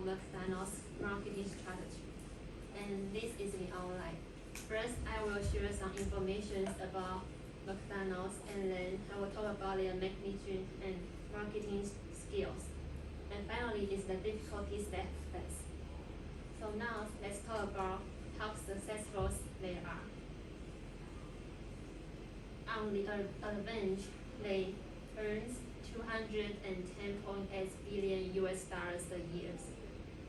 about McDonald's marketing strategy. And this is in online. First, I will share some information about McDonald's, and then I will talk about their mechanism and marketing skills. And finally is the difficulties they face. So now let's talk about how successful they are. On the advantage, they earn 210.8 billion US dollars a year,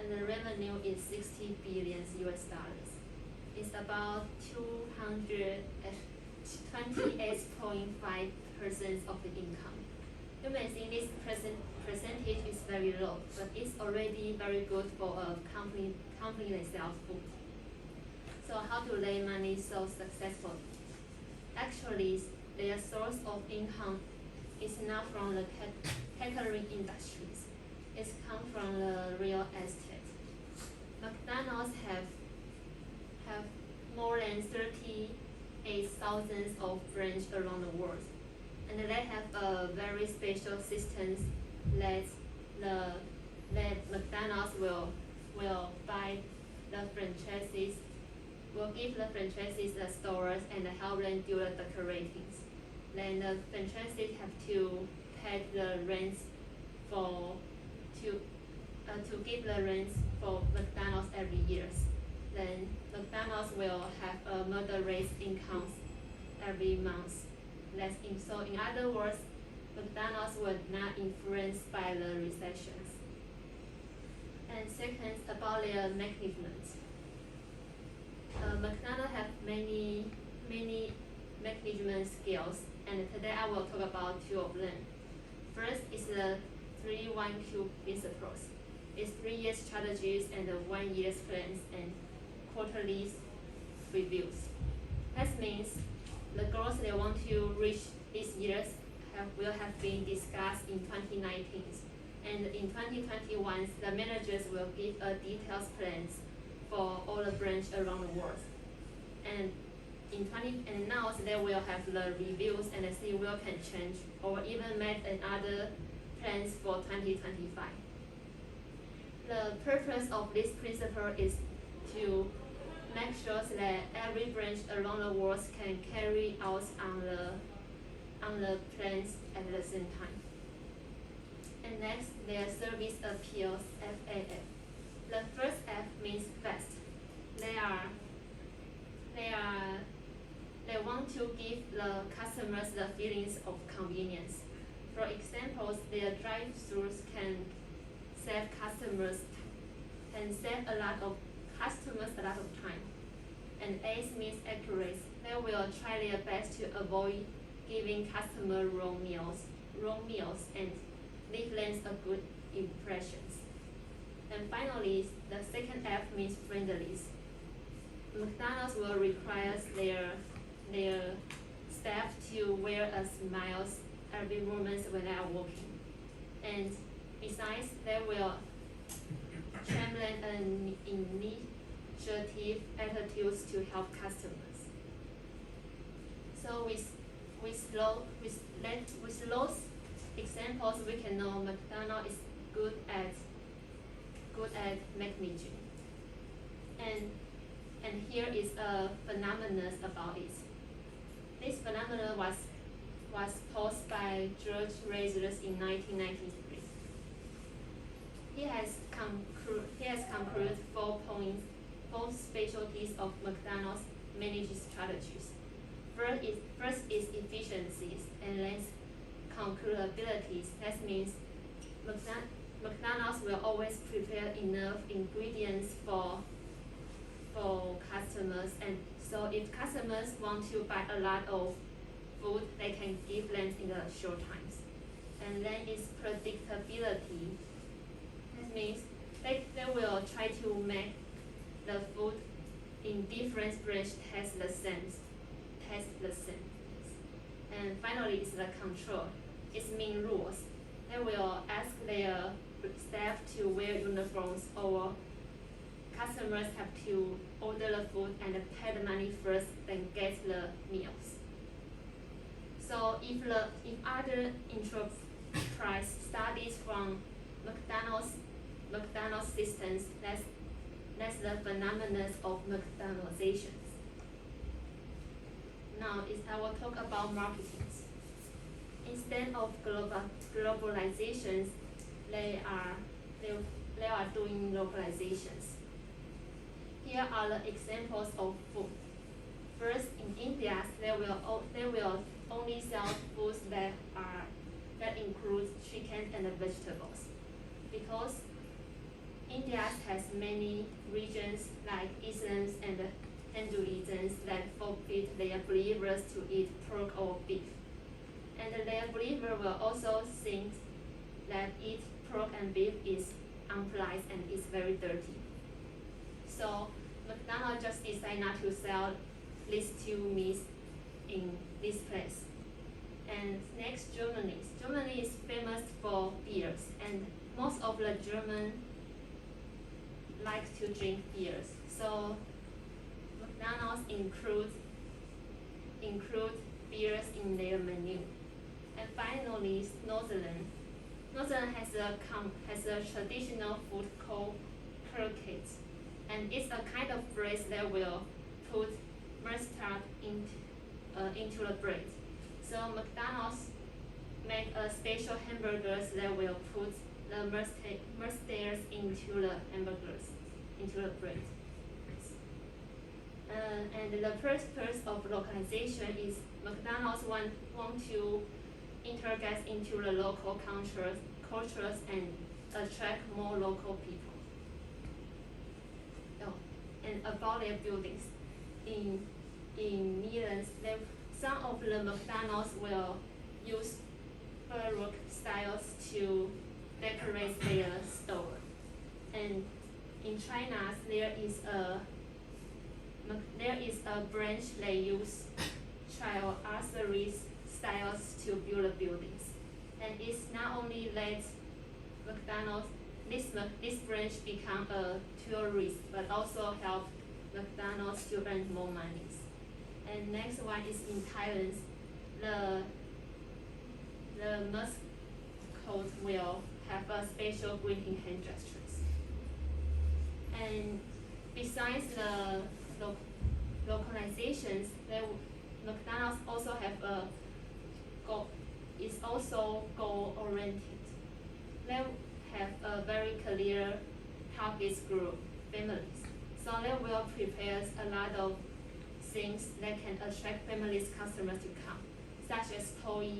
and the revenue is 60 billion US dollars. It's about 228.5% of the income. You may think this percentage is very low, but it's already very good for a company that sells food. So how do they manage so successfully? Actually, their source of income is not from the catering industries. It's come from the real estate. McDonald's have more than 38,000 of branches around the world, and they have a very special system that McDonald's will buy the franchises, will give the franchises the stores and help them do the decorating. Then the franchises have to pay the rent to give the rent for McDonald's every year. Then McDonald's will have a moderate income every month. So in other words, McDonald's will not influenced by the recessions. And second, about their management. McDonald's have many management skills, and today I will talk about two of them. First is the 3-1-Q principles. It's 3 year strategies and 1 year plans and quarterly reviews. That means the goals they want to reach this year will have been discussed in 2019. And in 2021, the managers will give a detailed plans for all the branches around the world. And now they will have the reviews and see what can change or even make another plans for 2025. The purpose of this principle is to make sure that every branch around the world can carry out on the plans at the same time. And next, their service appeals, FAF. The first F means fast. They want to give the customers the feelings of convenience. For example, their drive-thrus can save a lot of customers a lot of time. And A means accurate. They will try their best to avoid giving customers wrong meals and leave them a good impressions. And finally, the second F means friendliness. McDonald's will require their staff to wear a smile every moment when they are working. And besides, they will champion an initiative attitudes to help customers. So with those examples, we can know McDonald's is good at managing. And here is a phenomenon about it. This phenomenon was posed by George Razors in 1993. He has concluded 4 specialties of McDonald's management strategies. First is efficiencies, and then concludabilities. That means McDonald's will always prepare enough ingredients for customers, and so if customers want to buy a lot of food, they can give them in a short times. And then is predictability. That means they will try to make the food in different branches taste the same. And finally is the control. It means rules. They will ask their staff to wear uniforms, or customers have to order the food and pay the money first, then get the meals. So if other enterprise studies from McDonald's McDonald's systems, that's the phenomenon of McDonaldization. Now I will talk about marketing. Instead of globalizations, they are doing localizations. Here are the examples of food. First, in India, they will only sell foods that include chicken and vegetables, because India has many regions like Islam and Hinduism that forbid their believers to eat pork or beef, and their believer will also think that eat pork and beef is unpolite and is very dirty. So McDonald's just decided not to sell these two meats in this place. And next, Germany. Germany is famous for beers, and most of the Germans like to drink beers. So McDonald's include beers in their menu. And finally, Northern. Northern has a traditional food called croquette, and it's a kind of bread that will put mustard into the bread. So McDonald's make a special hamburgers that will put the mustard into the hamburgers, into the bread. And the first purpose of localization is McDonald's want to integrate into the local cultures and attract more local people. Oh, and about their buildings, in Netherlands, some of the McDonald's will use Baroque styles to decorate their store. And in China, there is a branch that use child archery styles to build the buildings. And it's not only let McDonald's, this branch become a tourist, but also help McDonald's to earn more money. And next one is in Thailand, the mascot will have a special greeting hand gestures. And besides the localizations, McDonald's also have a goal. It's also goal-oriented. They have a very clear target group, families. So they will prepare a lot of things that can attract families, customers to come, such as toy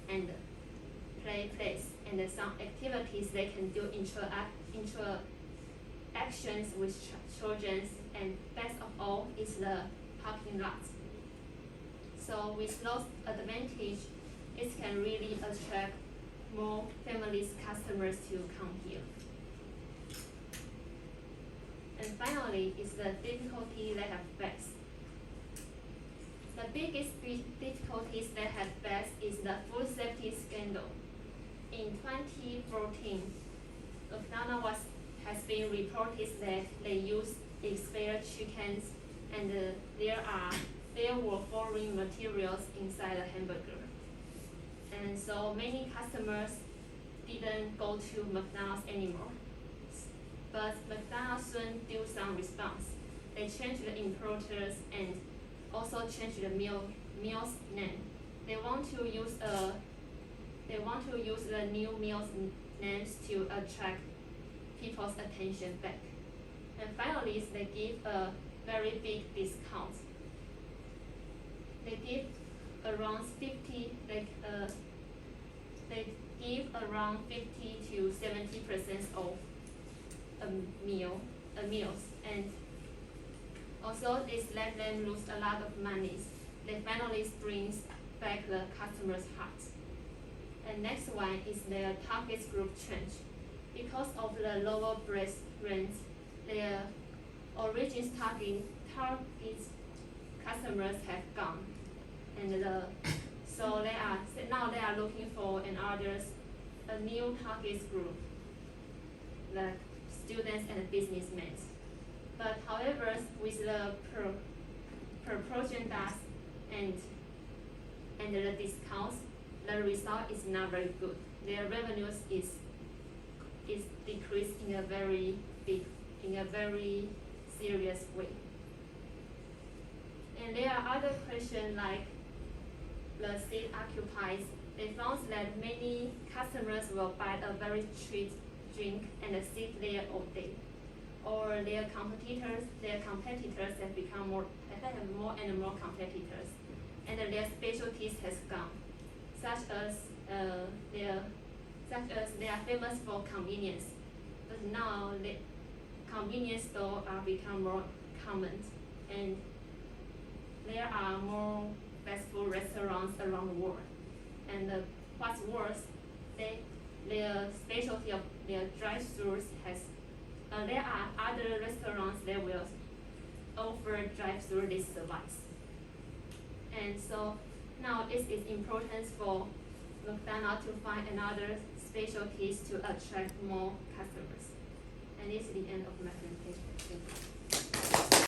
and play place, and some activities they can do interactions with children, and best of all is the parking lot. So with those advantages, it can really attract more families, customers to come here. And finally, is the difficulty they have faced. The biggest difficulties they have faced is the food safety scandal. In 2014, McDonald's has been reported that they used expired chickens, and there were foreign materials inside the hamburger. And so many customers didn't go to McDonald's anymore. But McDonald's soon do some response. They changed the importers and also changed the meal's name. They want to use the new meal's names to attract people's attention back. And finally, they give a very big discount. They give around 50. They give around 50 to 70% off meals, and also this let them lose a lot of money. They finally brings back the customer's heart. And next one is their target group change. Because of the lower price range, their origin target customers have gone, and so they are looking for a new target group, like students and businessmen. But however, with the proportion dust and the discounts, the result is not very good. Their revenues is decreased. decreased in a very serious way. And there are other questions like the seat occupies. They found that many customers will buy a very cheap drink and sit there all day. Or their competitors have become more and more competitors, and their specialties has gone, such as they are famous for convenience, but now the convenience stores are become more common, and there are more fast food restaurants around the world. And what's worse, their specialty of their drive-thrus has. There are other restaurants that will offer drive-through this service. And so now it is important for McDonald's to find another specialties to attract more customers. And this is the end of my presentation.